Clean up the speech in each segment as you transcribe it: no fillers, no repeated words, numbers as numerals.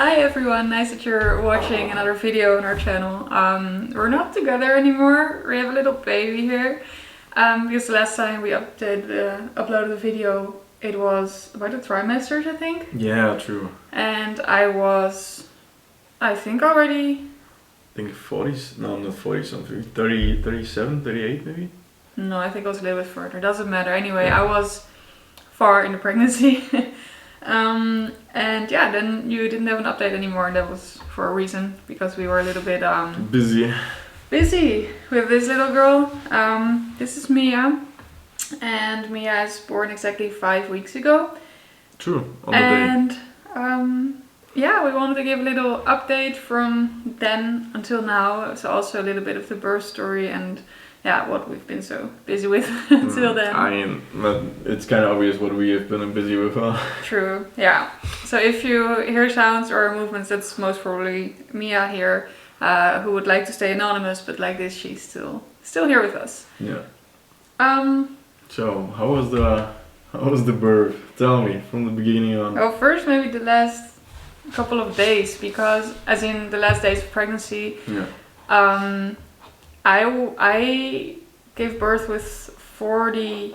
Hi everyone, nice that you're watching another video on our channel. We're not together anymore, we have a little baby here. Because the last time we uploaded the video, it was about the trimesters, I think. Yeah, true. And I was, I think already... I think 40s, no not 40 something, 30, 37, 38 maybe? No, I think it was a little bit further, doesn't matter. Anyway, I was far in the pregnancy. And yeah, then you didn't have an update anymore, and that was for a reason, because we were a little bit busy with this little girl. This is Mia, and Mia is born exactly 5 weeks ago. True, on the day. And yeah, we wanted to give a little update from then until now, so also a little bit of the birth story and yeah, what we've been so busy with until then. I mean, it's kind of obvious what we have been busy with. True, yeah. So if you hear sounds or movements, that's most probably Mia here, who would like to stay anonymous, but like this, she's still here with us. Yeah. So how was the birth? Tell me from the beginning on. Oh, first maybe the last couple of days, because as in the last days of pregnancy. Yeah. I gave birth with 40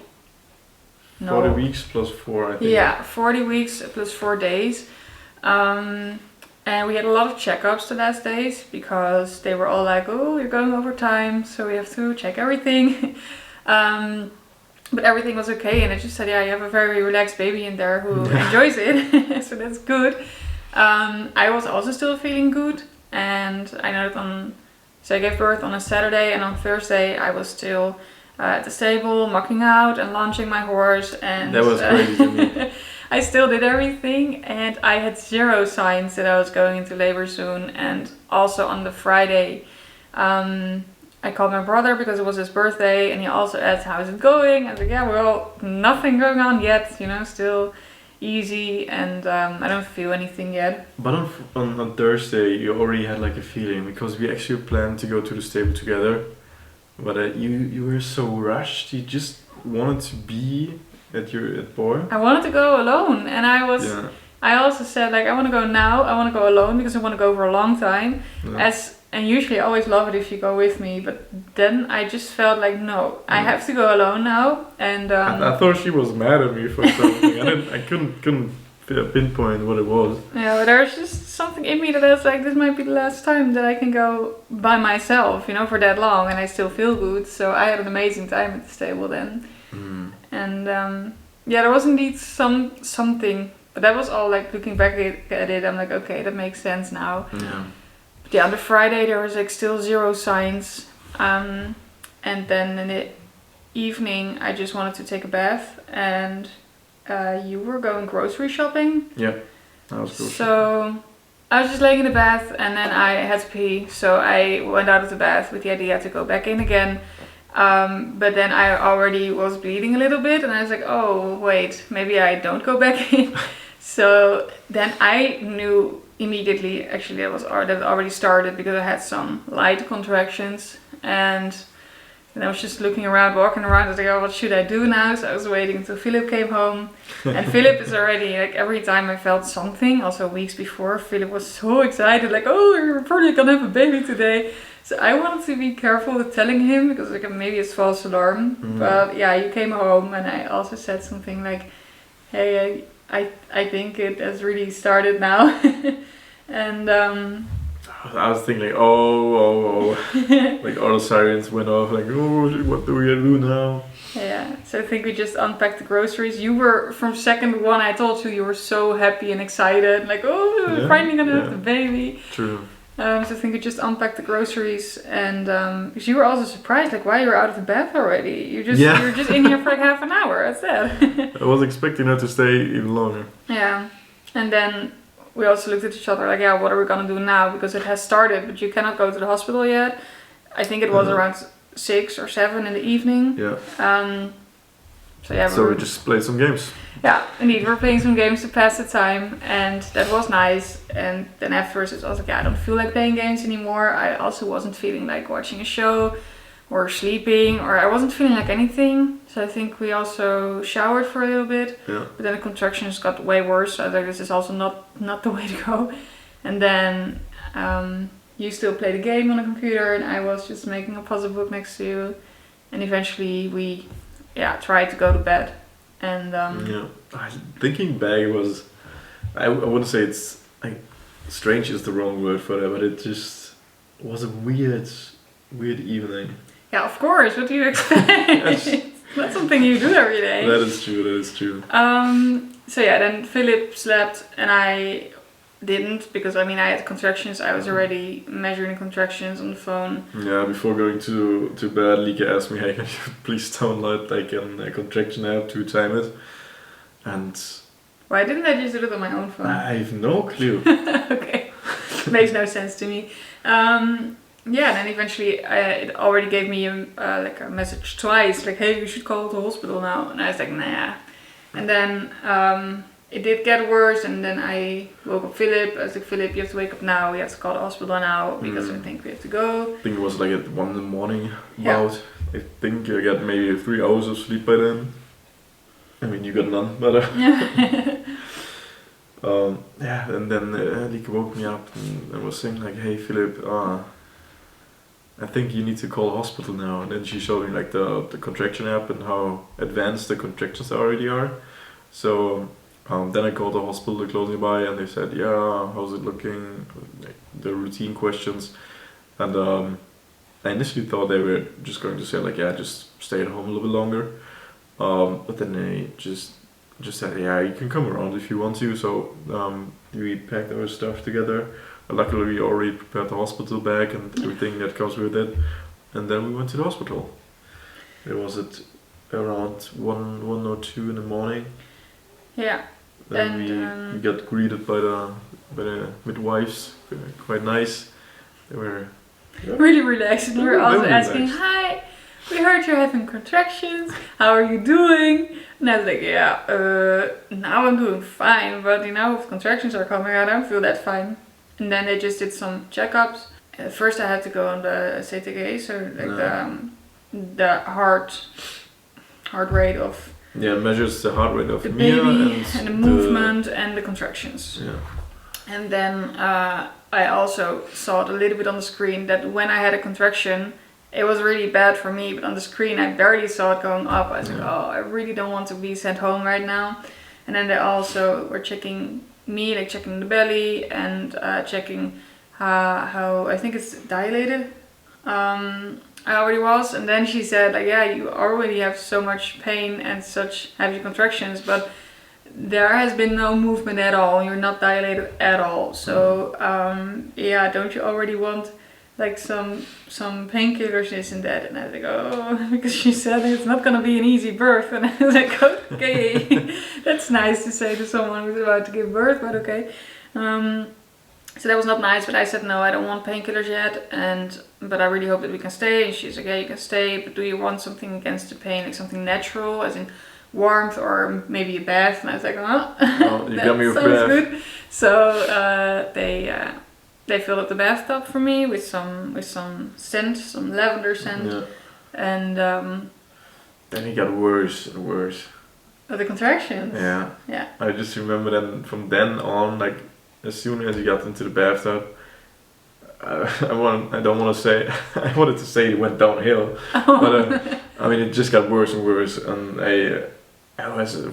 weeks plus 4, I think. Yeah, 40 weeks plus 4 days. And we had a lot of checkups the last days, because they were all like, oh, you're going over time, so we have to check everything. But everything was okay, and I just said, yeah, you have a very relaxed baby in there who enjoys it, so that's good. I was also still feeling good, and I know that so I gave birth on a Saturday, and on Thursday I was still at the stable, mucking out and launching my horse, and that was crazy to me. I still did everything, and I had 0 signs that I was going into labor soon. And also on the Friday, I called my brother because it was his birthday, and he also asked, how is it going? I was like, yeah, well, nothing going on yet, still easy, and I don't feel anything yet. But on Thursday you already had like a feeling, because we actually planned to go to the stable together, but you were so rushed. You just wanted to be at Boar. I wanted to go alone, and I also said, like, I want to go now. I want to go alone because I want to go for a long time. Yeah. And usually I always love it if you go with me, but then I just felt like, no, I have to go alone now. And I thought she was mad at me for something. I couldn't pinpoint what it was. Yeah, but there's just something in me that is like, this might be the last time that I can go by myself, for that long, and I still feel good. So I had an amazing time at the stable then. And yeah, there was indeed something, but that was all like, looking back at it, I'm like, okay, that makes sense now. Yeah. But yeah, on the Friday there was like still 0 signs, and then in the evening I just wanted to take a bath, and you were going grocery shopping. Yeah, that was cool. So I was just laying in the bath, and then I had to pee, so I went out of the bath with the idea to go back in again. But then I already was bleeding a little bit, and I was like, oh wait, maybe I don't go back in. So then I knew immediately, actually, that already started, because I had some light contractions, and I was just looking around, walking around. I was like, oh, what should I do now? So I was waiting until Philip came home, and Philip is already, like, every time I felt something, also weeks before, Philip was so excited, like, oh, you're probably gonna have a baby today. So I wanted to be careful with telling him, because like maybe it's false alarm. But yeah, you came home, and I also said something like, hey, I think it has really started now. And I was thinking like, oh. Like all the sirens went off, like, oh, what do we do now? Yeah, so I think we just unpacked the groceries. You were, from second one I told you were so happy and excited, like, oh, we're finally gonna have the baby. True. So I think we just unpacked the groceries, and because you were also surprised, like, why you're out of the bath already? You were just in here for like half an hour. That's it. I was expecting her to stay even longer. Yeah, and then we also looked at each other like, yeah, what are we gonna do now? Because it has started, but you cannot go to the hospital yet. I think it was around 6 or 7 in the evening. Yeah. So yeah. So we just played some games. Yeah, indeed, we're playing some games to pass the time, and that was nice. And then afterwards it was like, yeah, I don't feel like playing games anymore. I also wasn't feeling like watching a show or sleeping, or I wasn't feeling like anything. So I think we also showered for a little bit. Yeah. But then the contractions got way worse. So I was like, this is also not the way to go. And then you still played a game on the computer, and I was just making a puzzle book next to you. And eventually we, tried to go to bed. And thinking back, it was, I wouldn't say it's like strange is the wrong word for that, but it just was a weird evening. Yeah, of course. What do you expect? It's not something you do every day. That is true. So yeah, then Philip slept and I didn't, because I had contractions. I was already measuring contractions on the phone. Yeah, before going to bed, Lieke asked me, hey, can you please download like a contraction app to time it? And why didn't I just do it on my own phone? I have no clue. Okay, makes no sense to me. Then eventually it already gave me a message twice, like, hey, you should call the hospital now. And I was like, nah. And then it did get worse, and then I woke up Philip. I was like, Philip, you have to wake up now. We have to call the hospital now because I think we have to go. I think it was like at 1 in the morning about. I think I got maybe 3 hours of sleep by then. I mean, you got none, but and then Lieke woke me up and was saying like, hey Philip, I think you need to call the hospital now. And then she showed me like the contraction app and how advanced the contractions already are. So then I called the hospital close by, and they said, yeah, how's it looking? Like, the routine questions. And I initially thought they were just going to say like, yeah, just stay at home a little bit longer. But then they just said, yeah, you can come around if you want to. So we packed our stuff together. Luckily, we already prepared the hospital bag and everything that comes with it. And then we went to the hospital. It was at around 1 or 2 in the morning. Yeah. Then we got greeted by the midwives. They were quite nice. They were really relaxed. And they were also asking, relaxed. hi, we heard you're having contractions. How are you doing? And I was like, now I'm doing fine. But if contractions are coming, I don't feel that fine. And then they just did some checkups. First I had to go on the CTG, so the heart rate of it measures the heart rate of the Mia baby and the movement and the contractions. Yeah. And then I also saw it a little bit on the screen that when I had a contraction, it was really bad for me. But on the screen, I barely saw it going up. I was like, oh, I really don't want to be sent home right now. And then they also were checking me, like checking the belly and checking how I think it's dilated. I already was, and then she said like, yeah, you already have so much pain and such heavy contractions, but there has been no movement at all. You're not dilated at all. So don't you already want like some painkillers, this and that? And I was like, oh, because she said it's not gonna be an easy birth, and I was like, okay, that's nice to say to someone who's about to give birth, but okay. So that was not nice, but I said no, I don't want painkillers yet, but I really hope that we can stay. And she's like, yeah, you can stay, but do you want something against the pain, like something natural, as in warmth or maybe a bath? And I was like, you got me a bath. Good. So they filled up the bathtub for me with some scent, some lavender scent, and then it got worse and worse. The contractions. Yeah. I just remember that from then on, like, as soon as you got into the bathtub, I wanted to say it went downhill, but it just got worse and worse, and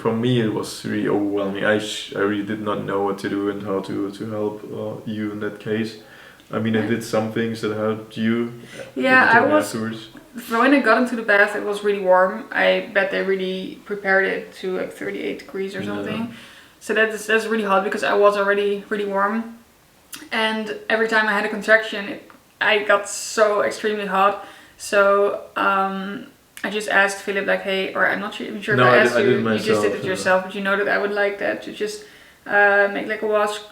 for me it was really overwhelming. I really did not know what to do and how to help you in that case. I did some things that helped you. Yeah, I was. Afterwards. When I got into the bath, it was really warm. I bet they really prepared it to like 38 degrees or something. So that's really hot because I was already really warm. And every time I had a contraction, I got so extremely hot. So I just asked Philip like, hey, or I'm not even sure if I asked you. You just did it yourself, but you know that I would like that to just make like a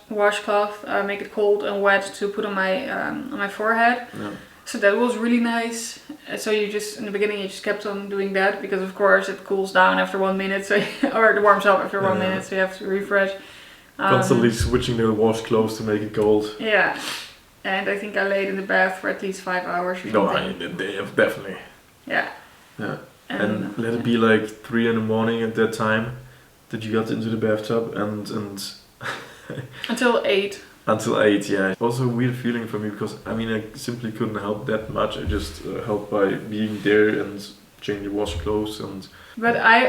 washcloth, make it cold and wet to put on my forehead. Yeah. So that was really nice. So you just, in the beginning, you just kept on doing that because of course it cools down after 1 minute, so or it warms up after 1 minute, so you have to refresh. Constantly switching the washcloths to make it cold. Yeah, and I think I laid in the bath for at least 5 hours or something. No, definitely. Yeah. Yeah. And let it be like 3 in the morning at that time that you got into the bathtub and until 8. Until 8, yeah. It was a weird feeling for me because I mean I simply couldn't help that much. I just helped by being there and changing wash clothes and. But I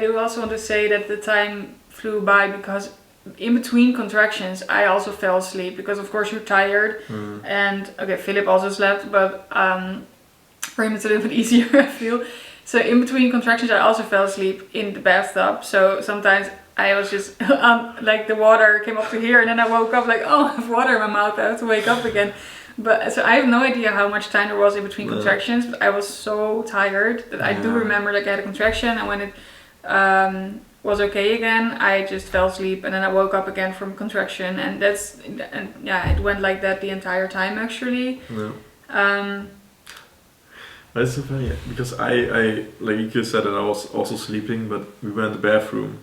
do also want to say that the time flew by because in between contractions I also fell asleep because of course you're tired and okay, Philip also slept, but for him it's a little bit easier I feel. So in between contractions I also fell asleep in the bathtub. So sometimes I was just like the water came up to here and then I woke up like, oh, I have water in my mouth, I have to wake up again. But so I have no idea how much time there was in between contractions, but I was so tired that I do remember like I had a contraction and when it was okay again, I just fell asleep and then I woke up again from contraction and it went like that the entire time actually. Yeah. That's so funny because I like you said that I was also sleeping, but we went to the bathroom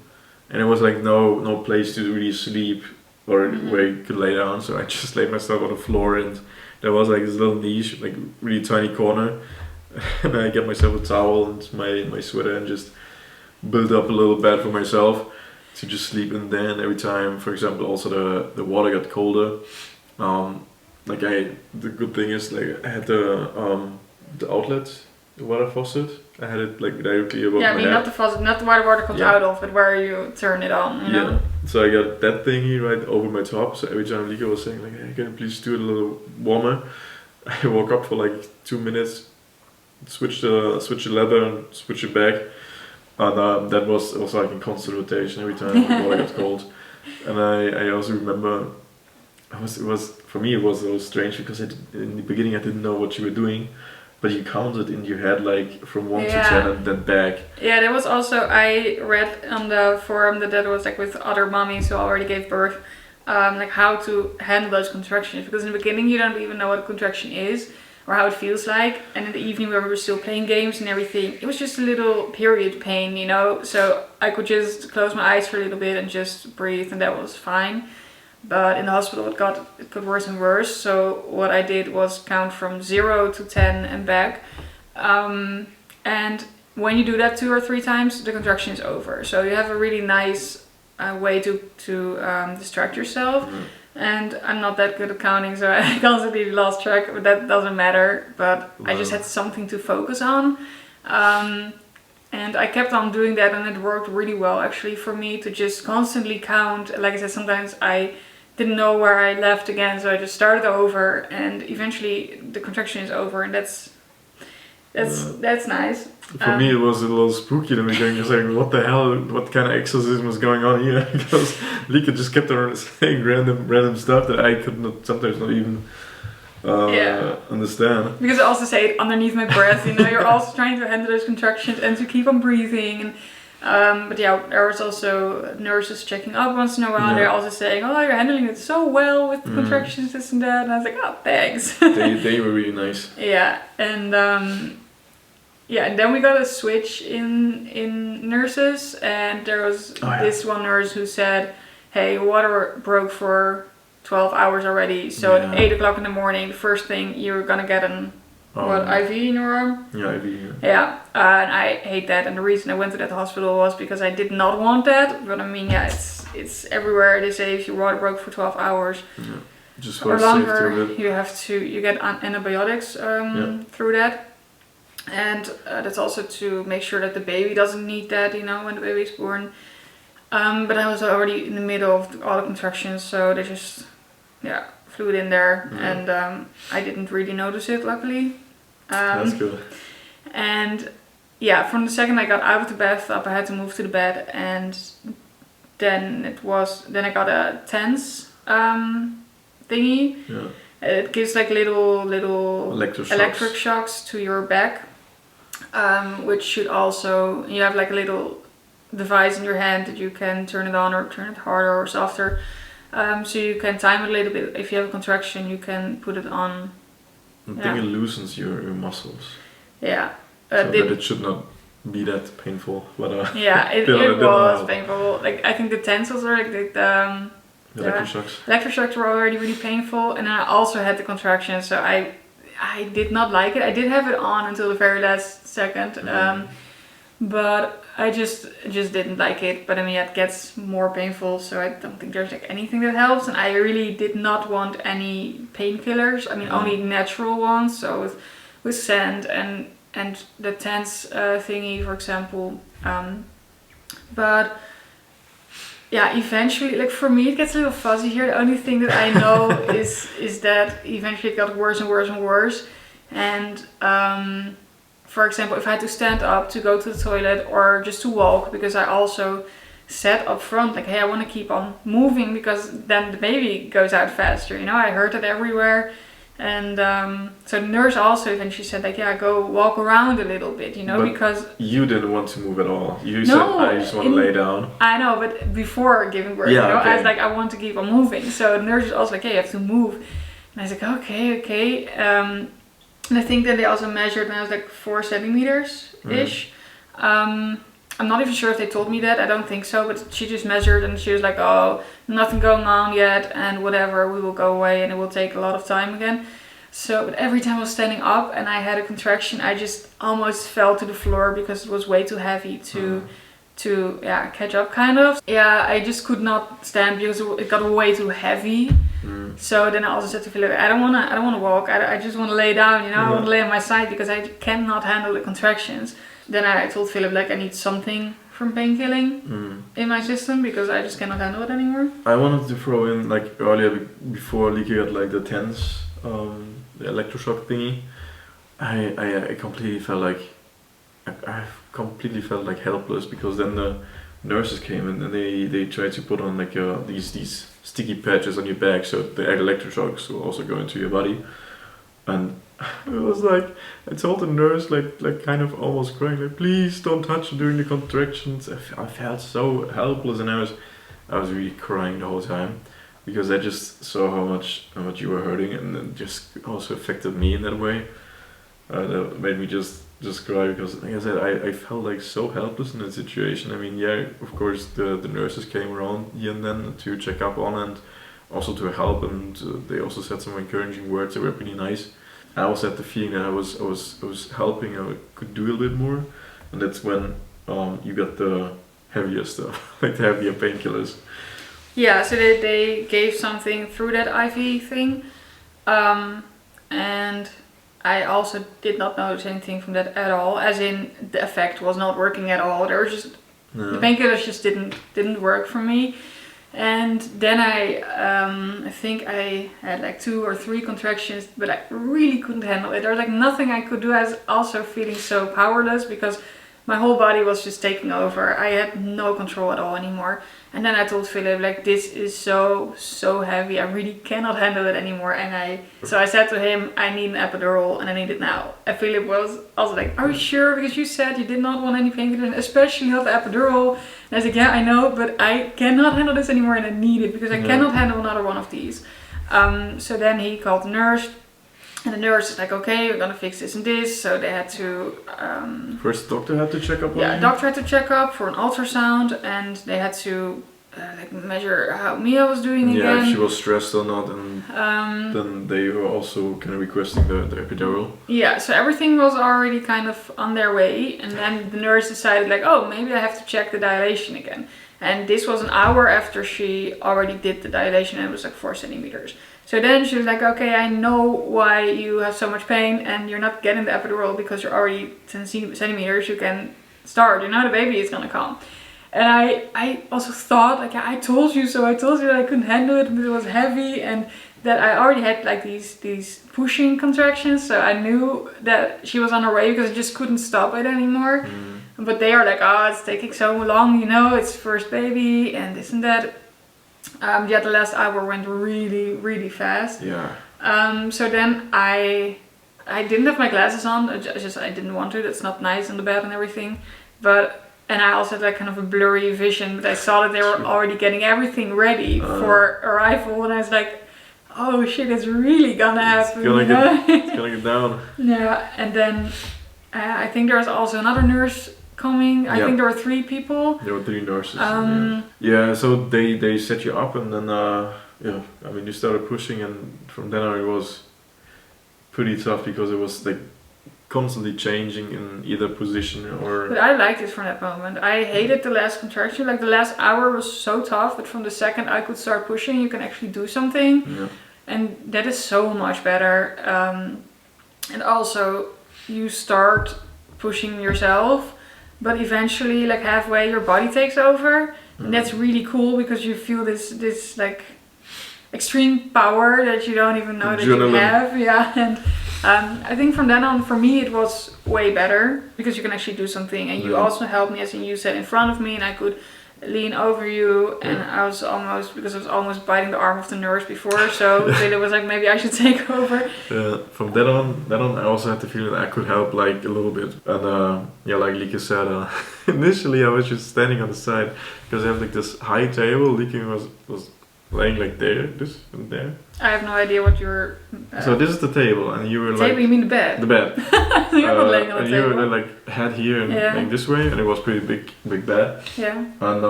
and it was like no place to really sleep or where you could lay down, so I just laid myself on the floor and there was like this little niche, like really tiny corner, and I get myself a towel and my sweater and just build up a little bed for myself to just sleep in there. And every time, for example, also the water got colder. The good thing is like I had the outlet, the water faucet. I had it like directly above my head. Not the faucet, not where the water comes out of, but where you turn it on. You know? So I got that thingy right over my top. So every time Lieke was saying like, "Hey, can you please do it a little warmer?" I woke up for like 2 minutes, switch the leather and switch it back, and that was like in constant rotation every time the water got cold. And I also remember, for me it was so strange because in the beginning I didn't know what you were doing. But you counted in your head like from 1 to 10 and then back. Yeah, there was also, I read on the forum that was like with other mommies who already gave birth, like how to handle those contractions. Because in the beginning you don't even know what a contraction is or how it feels like. And in the evening where we were still playing games and everything, it was just a little period pain, you know. So I could just close my eyes for a little bit and just breathe and that was fine. But in the hospital it got worse and worse. So what I did was count from 0 to 10 and back. And when you do that 2 or 3 times, the contraction is over. So you have a really nice way to distract yourself. And I'm not that good at counting, so I constantly lost track, but that doesn't matter. But I just had something to focus on. And I kept on doing that and it worked really well actually for me to just constantly count. Like I said, sometimes I didn't know where I left again, so I just started over and eventually the contraction is over and that's nice. For me it was a little spooky in the beginning. I was like, what the hell, what kind of exorcism was going on here? Because Lieke just kept on saying random stuff that I could sometimes not even understand. Because I also say it underneath my breath, you know, you're also trying to handle those contractions and to keep on breathing. But yeah, there was also nurses checking up once in a while. They're also saying, oh, you're handling it so well with the contractions, this and that. And I was like, oh, thanks. They were really nice. Yeah, and and then we got a switch in nurses, and there was this one nurse who said, hey, water broke for 12 hours already, so at 8 o'clock in the morning, the first thing you're gonna get an IV in your arm? Yeah, IV. Yeah, and I hate that, and the reason I went to that hospital was because I did not want that, but I mean, it's everywhere. They say if your water broke for 12 hours just for or longer, safety you get antibiotics through that. And that's also to make sure that the baby doesn't need that, you know, when the baby's born. But I was already in the middle of all the contractions, so they just flew it in there, and I didn't really notice it, luckily. That's good. And yeah, from the second I got out of the bathtub, I had to move to the bed, and then I got a TENS thingy. Yeah. It gives like little electric shocks to your back, which should also, you have like a little device in your hand that you can turn it on or turn it harder or softer. So you can time it a little bit. If you have a contraction, you can put it on. I think it loosens your muscles. Yeah. So that it should not be that painful. But it was painful. Like I think the tensils are like the electroshocks. Electroshocks were already really painful, and I also had the contraction, so I did not like it. I did have it on until the very last second, but I just didn't like it. But I mean, it gets more painful, so I don't think there's like anything that helps. And I really did not want any painkillers. I mean, only natural ones. So with sand and the TENS thingy, for example. But yeah, eventually, like for me, it gets a little fuzzy here. The only thing that I know is that eventually it got worse and worse and worse. And for example, if I had to stand up to go to the toilet or just to walk, because I also said up front, like, hey, I want to keep on moving because then the baby goes out faster. You know, I heard it everywhere. And so the nurse also eventually said, like, yeah, go walk around a little bit, you know, But because... you didn't want to move at all. You No, said, I just want to lay down. I know, but before giving birth, Yeah, you know, okay. I was like, I want to keep on moving. So the nurse was also like, hey, you have to move. And I was like, okay. And I think that they also measured, and I was like 4 centimeters-ish. I'm not even sure if they told me that. I don't think so, but she just measured and she was like, oh, nothing going on yet and whatever, we will go away and it will take a lot of time again. So, but every time I was standing up and I had a contraction, I just almost fell to the floor because it was way too heavy to catch up, kind of. Yeah, I just could not stand because it got way too heavy. So then I also said to Philip, I don't wanna walk. I just want to lay down, you know. I want to lay on my side because I cannot handle the contractions. Then I told Philip, like, I need something from painkilling in my system because I just cannot handle it anymore. I wanted to throw in, like, earlier before Lieke got like the TENS, the electroshock thingy. I completely felt like helpless because then the nurses came in and they tried to put on like these sticky patches on your back so the electroshocks will also go into your body. And it was like, I told the nurse, like kind of almost crying, like, please don't touch me during the contractions. I felt so helpless, and I was really crying the whole time because I just saw how much you were hurting, and it just also affected me in that way. That made me just cry because, like I said, I felt like so helpless in that situation. I mean, yeah, of course the nurses came around here and then to check up on and also to help, and they also said some encouraging words that were pretty nice. I also had the feeling that I was helping, I could do a little bit more, and that's when you got the heavier stuff, like the heavier painkillers. Yeah, so they gave something through that IV thing, And I also did not notice anything from that at all, as in the effect was not working at all. There was just the painkillers just didn't work for me. And then I think I had like 2 or 3 contractions, but I really couldn't handle it. There was like nothing I could do. I was also feeling so powerless because my whole body was just taking over. I had no control at all anymore. And then I told Philip, like, this is so heavy. I really cannot handle it anymore. And so I said to him, I need an epidural and I need it now. And Philip was also like, are you sure? Because you said you did not want any painkillers, especially not the epidural. And I was like, yeah, I know, but I cannot handle this anymore and I need it because I cannot handle another one of these. So then he called the nurse. And the nurse is like, okay, we're gonna fix this and this. So they had to... First the doctor had to check up on you? Yeah, doctor had to check up for an ultrasound. And they had to like measure how Mia was doing again. Yeah, if she was stressed or not. And then they were also kind of requesting the epidural. Yeah, so everything was already kind of on their way. And then the nurse decided, like, oh, maybe I have to check the dilation again. And this was an hour after she already did the dilation and it was like 4 centimeters. So then she was like, okay, I know why you have so much pain and you're not getting the epidural because you're already 10 centimeters. You can start, you know, the baby is gonna come. And I also thought, like, I told you so. I told you that I couldn't handle it, but it was heavy and that I already had like these pushing contractions. So I knew that she was on her way because I just couldn't stop it anymore. But they are like, oh, it's taking so long, you know, it's first baby and this and that. Yeah, the last hour went really fast. Yeah. So then I didn't have my glasses on. I didn't want to. That's not nice on the bed and everything. And I also had like kind of a blurry vision. But I saw that they were already getting everything ready for arrival, and I was like, oh shit, it's really gonna happen. It's gonna get down. Yeah, and then I think there was also another nurse coming. I think there were 3 people. There were 3 nurses. Yeah, so they set you up and then I mean you started pushing, and from then on it was pretty tough because it was like constantly changing in either position or. But I liked it from that moment. I hated the last contraction. Like the last hour was so tough, but from the second I could start pushing, you can actually do something, Yeah. and that is so much better. And also, you start pushing yourself, but eventually, like halfway, your body takes over, and that's really cool because you feel this like extreme power that you don't even know that you Adrenaline. have. Yeah, and I think from then on, for me, it was way better because you can actually do something, and you Yeah. also helped me, as in you sat in front of me, and I could lean over you, and I was almost biting the arm of the nurse before, so Philip was like, maybe I should take over. From then on, I also had the feeling that I could help like a little bit. And yeah, like Lieke said, initially I was just standing on the side because I have like this high table. Lieke was laying like this and there. I have no idea what you're. So this is the table, and you were Table? like You mean the bed? the bed. You're not laying on the and table. you were like head here and Yeah. like this way, and it was pretty big bed. Yeah. And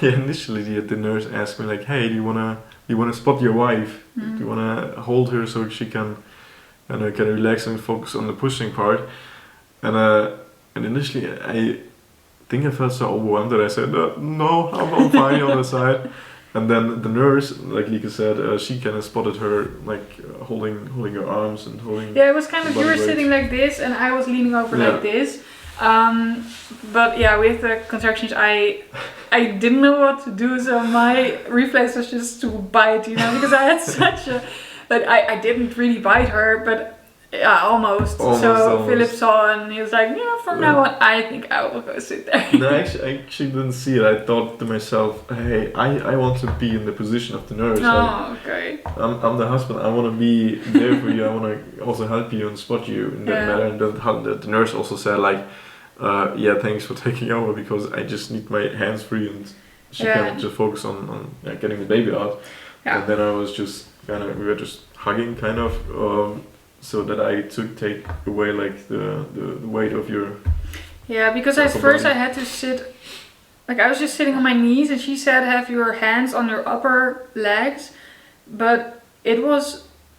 yeah, initially the nurse asked me like, "Hey, do you wanna spot your wife? Do you wanna hold her so she can can relax and focus on the pushing part?" And initially I think I felt so overwhelmed that I said, "No, I'm fine on the side." And then the nurse, like Lieke said, she kind of spotted her like holding her arms and holding. Yeah, it was kind of, you body were weight. sitting like this and I was leaning over Yeah. like this. But yeah, with the contractions, I didn't know what to do, so my reflex was just to bite, because I had such a, but I didn't really bite her, but yeah, almost. Almost. Philip saw and he was like, yeah, from now on, I think I will go sit there. No, I actually didn't see it. I thought to myself, hey, I want to be in the position of the nurse. Like, Oh, okay. I'm the husband. I want to be there for you. I want to also help you and spot you in that Yeah. matter. And the nurse also said like, yeah, thanks for taking over because I just need my hands free and she Yeah. can just focus on getting the baby out. Yeah. And then I was just we were just hugging kind of, so that I take away like the weight of your. Yeah, because at Upper first body. I had to sit, like I was just sitting on my knees and she said have your hands on your upper legs, but it was,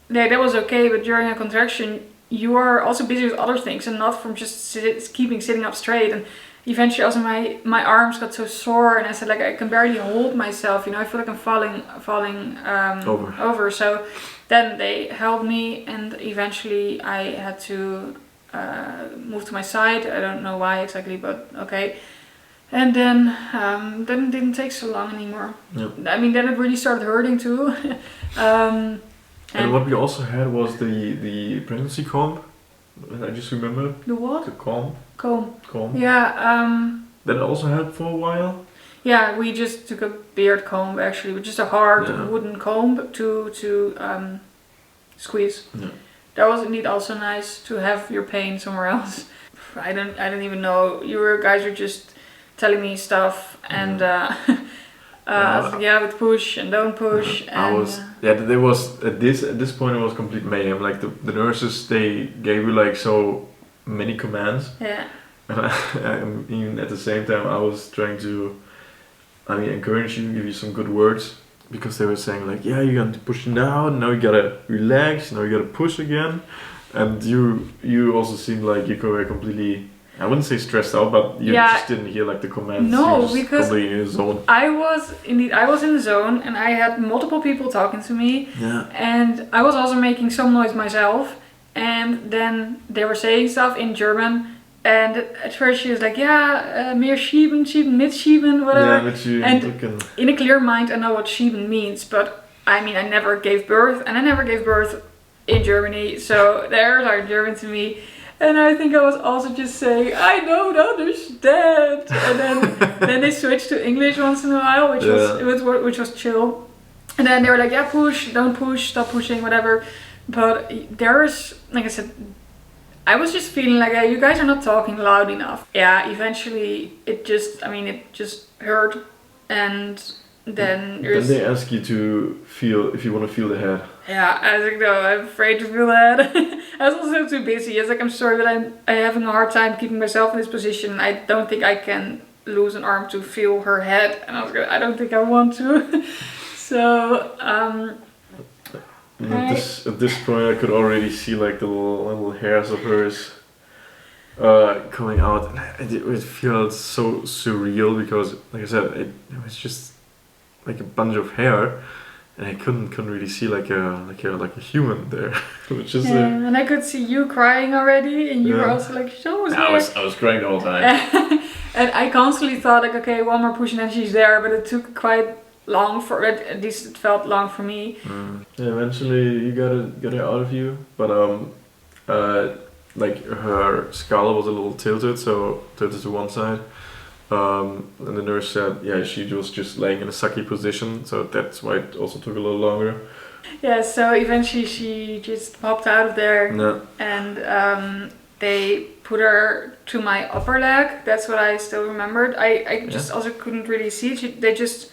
yeah, that was okay, but during a contraction you are also busy with other things and not from just keeping sitting up straight, and eventually also my arms got so sore and I said like I can barely hold myself, I feel like I'm falling over, so then they helped me and eventually I had to move to my side. I don't know why exactly, but okay. And then it didn't take so long anymore. Yep. I mean, then it really started hurting too. And what we also had was the pregnancy comb. I just remember The what? the comb. Comb. Yeah. That also helped for a while. Yeah, we just took a beard comb actually, with just a hard Yeah. wooden comb to squeeze. Yeah. That was indeed also nice to have your pain somewhere else. I don't even know. You guys were just telling me stuff and I was like, yeah, but push and don't push. I And, was there was at this point it was complete mayhem. Like the nurses, they gave you like so many commands. yeah. And even at the same time I was trying to encourage you, give you some good words, because they were saying like, yeah, you got to push now you gotta relax, now you gotta push again. And you also seemed like you were completely, I wouldn't say stressed out, but you just didn't hear like the commands. No, you were just because completely in the zone. I was in the zone and I had multiple people talking to me. Yeah. And I was also making some noise myself, and then they were saying stuff in German. And at first she was like, yeah, meer schieben, mitschieben, whatever. Yeah, but you And can. in a clear mind, I know what schieben means, but I never gave birth, and I never gave birth in Germany, so theirs are German to me. And I think I was also just saying, I don't understand. And then they switched to English once in a while, which was chill. And then they were like, yeah, push, don't push, stop pushing, whatever. But there's, like I said, I was just feeling like, you guys are not talking loud enough. Yeah, eventually it just hurt. And then they ask you to feel, if you want to feel the head. Yeah, I was like, no, I'm afraid to feel that. I was also too busy. I was like, I'm sorry, but I'm having a hard time keeping myself in this position. I don't think I can lose an arm to feel her head. And I was like, I don't think I want to. So, And at this point, I could already see like the little hairs of hers coming out. And it felt so surreal because, like I said, it was just like a bunch of hair, and I couldn't really see like a human there, which is and I could see you crying already, and you were also like, "Show us." I was crying the whole time. And I constantly thought like, okay, one more push and then she's there, but it took quite long for it. At least it felt long for me. Yeah, eventually you got it out of you, but like her skull was a little tilted to one side. And the nurse said, yeah, she was just laying in a sucky position, so that's why it also took a little longer. Yeah, so eventually she just popped out of there, Yeah. and they put her to my upper leg. That's what I still remembered. I just also couldn't really see it. They just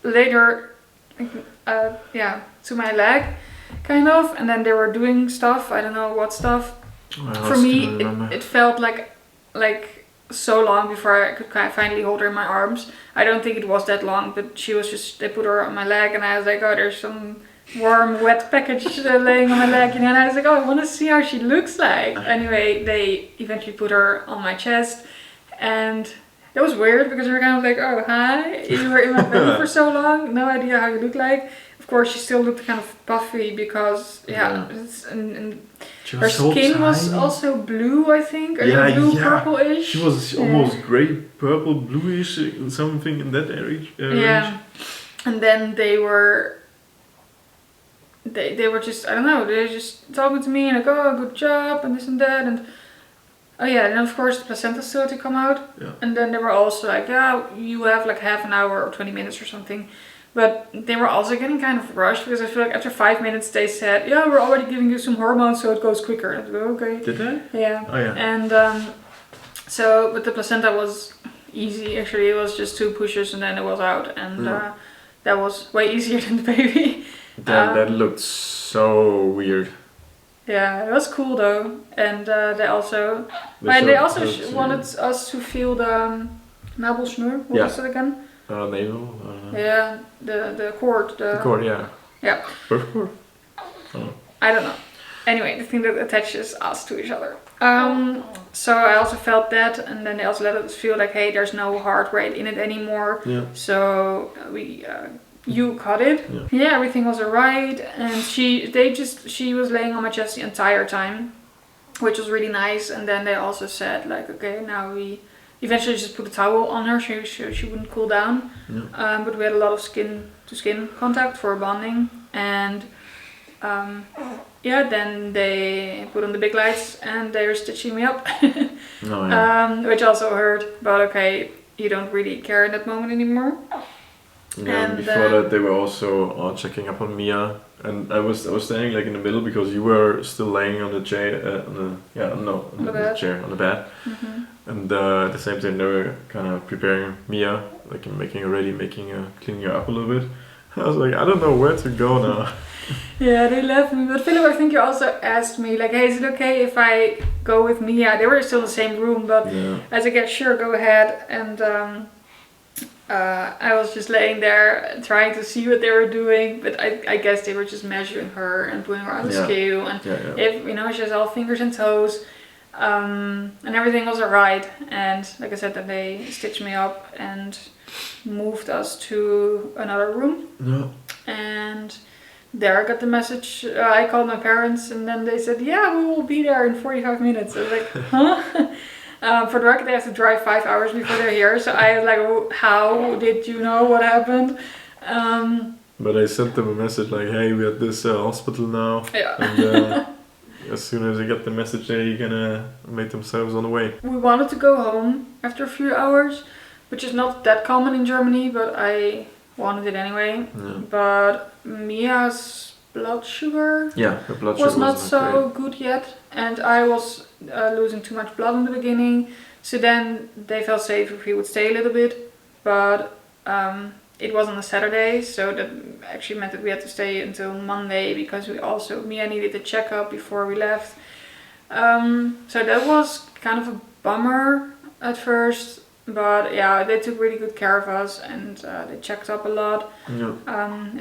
laid her, to my leg, kind of, and then they were doing stuff. I don't know what stuff. For me, it felt like so long before I could kind of finally hold her in my arms. I don't think it was that long, but they put her on my leg, and I was like, oh, there's some warm, wet package laying on my leg, and I was like, oh, I want to see how she looks like. Anyway, they eventually put her on my chest, and that was weird because they were kind of like, oh, hi, you were in my belly for so long, no idea how you look like. Of course, she still looked kind of puffy because, and her skin was also blue, I think, or purple-ish. She was almost grey, purple, bluish, something in that area. Yeah, and then they were just, I don't know, they were just talking to me and like, oh, good job, and this and that, and oh yeah, and of course the placenta still had to come out, and then they were also like, yeah, you have like half an hour or 20 minutes or something. But they were also getting kind of rushed because I feel like after 5 minutes they said, yeah, we're already giving you some hormones so it goes quicker. And I was like, okay. Did they? Yeah. Oh yeah. And but the placenta was easy actually. It was just 2 pushes and then it was out, and that was way easier than the baby. That looked so weird. Yeah, it was cool though, and they also wanted us to feel the nabelsnoer. What was it again? Navel? Yeah, the cord. The cord, yeah. Yeah. Birth cord? Oh. I don't know. Anyway, the thing that attaches us to each other. So I also felt that, and then they also let us feel like, hey, there's no heart rate in it anymore. Yeah. So you caught it. Yeah, everything was alright, and she was laying on my chest the entire time, which was really nice. And then they also said like, okay, now we eventually just put a towel on her so she wouldn't cool down. Yeah. But we had a lot of skin to skin contact for bonding, and then they put on the big lights and they were stitching me up. Which also hurt, but okay, you don't really care in that moment anymore. Yeah, and before that they were also checking up on Mia, and I was standing like in the middle because you were still laying on the chair, on the bed. Mm-hmm. And at the same time they were kind of preparing Mia, like cleaning her up a little bit. I was like, I don't know where to go now. Yeah, they left me. But Philip, I think you also asked me, like, hey, is it okay if I go with Mia? They were still in the same room, but I said, yeah, sure, go ahead. And I was just laying there trying to see what they were doing, but I guess they were just measuring her and putting her on the scale. And if, she has all fingers and toes. And everything was alright, and like I said, then they stitched me up and moved us to another room. Yeah. And there I got the message. I called my parents, and then they said, yeah, we will be there in 45 minutes. I was like, huh? For the record, they have to drive 5 hours before they're here, so I was like, oh, how did you know what happened? But I sent them a message like, hey, we're at this hospital now. Yeah. And, as soon as they get the message, they're gonna make themselves on the way. We wanted to go home after a few hours, which is not that common in Germany, but I wanted it anyway. Yeah. But Mia's blood sugar, her blood was sugar not so good yet, and I was losing too much blood in the beginning. So then they felt safe if we would stay a little bit, but it was on a Saturday, so that actually meant that we had to stay until Monday because Mia needed a checkup before we left. So that was kind of a bummer at first, but yeah, they took really good care of us, and they checked up a lot. Yeah.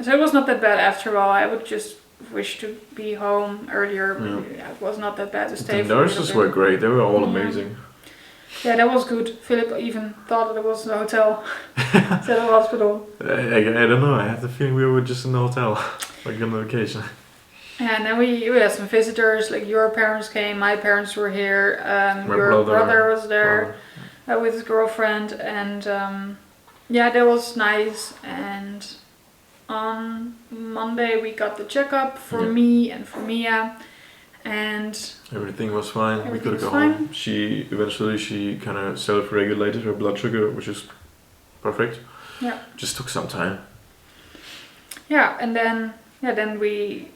So it was not that bad after all. I would just wished to be home earlier. But yeah, it was not that bad to stay. The nurses were great. They were all amazing. Yeah, that was good. Philip even thought that it was a hotel instead of a hospital. I don't know. I have the feeling we were just in the hotel, like on vacation. Yeah, and then we had some visitors. Like your parents came, my parents were here. Your brother was there with his girlfriend, and yeah, that was nice. And on Monday we got the checkup for me and for Mia, and everything was fine. We could go fine. home. She kind of self-regulated her blood sugar, which is perfect. Yeah. Just took some time. Yeah, and then we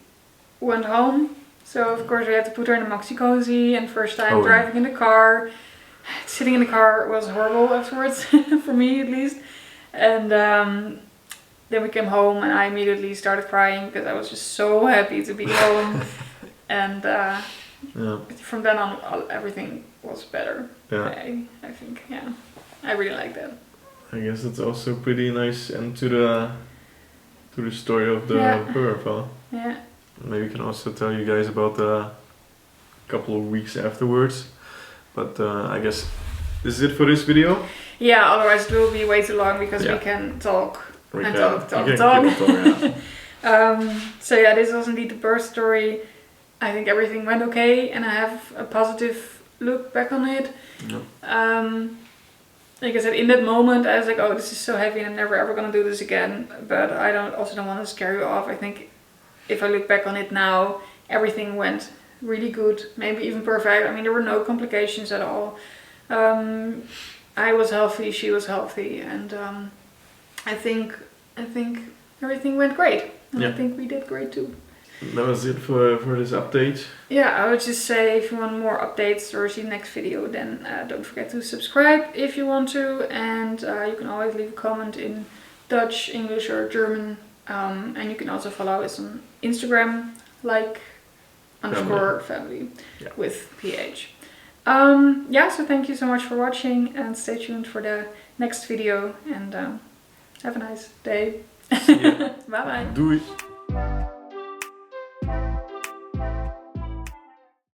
went home. So of course we had to put her in a maxi cozy, and first time driving in the car. Sitting in the car was horrible afterwards, for me at least. And then we came home and I immediately started crying because I was just so happy to be home. And from then on everything was better. Yeah. I think, I really like that. I guess it's also a pretty nice end to the story of the birth, huh? Yeah. Maybe we can also tell you guys about the couple of weeks afterwards. But I guess this is it for this video. Yeah, otherwise it will be way too long because we can talk. Talk. So yeah, this was indeed the birth story. I think everything went okay and I have a positive look back on it. Yep. Like I said, in that moment I was like, oh, this is so heavy and I'm never ever gonna do this again. But I don't want to scare you off. I think if I look back on it now, everything went really good, maybe even perfect. I mean, there were no complications at all. I was healthy, she was healthy, and I think everything went great. And I think we did great too. That was it for this update. Yeah, I would just say if you want more updates or see the next video, then don't forget to subscribe if you want to, and you can always leave a comment in Dutch, English or German, and you can also follow us on Instagram, _family with PH. So thank you so much for watching and stay tuned for the next video, and have a nice day. See ya. Bye bye. Doei.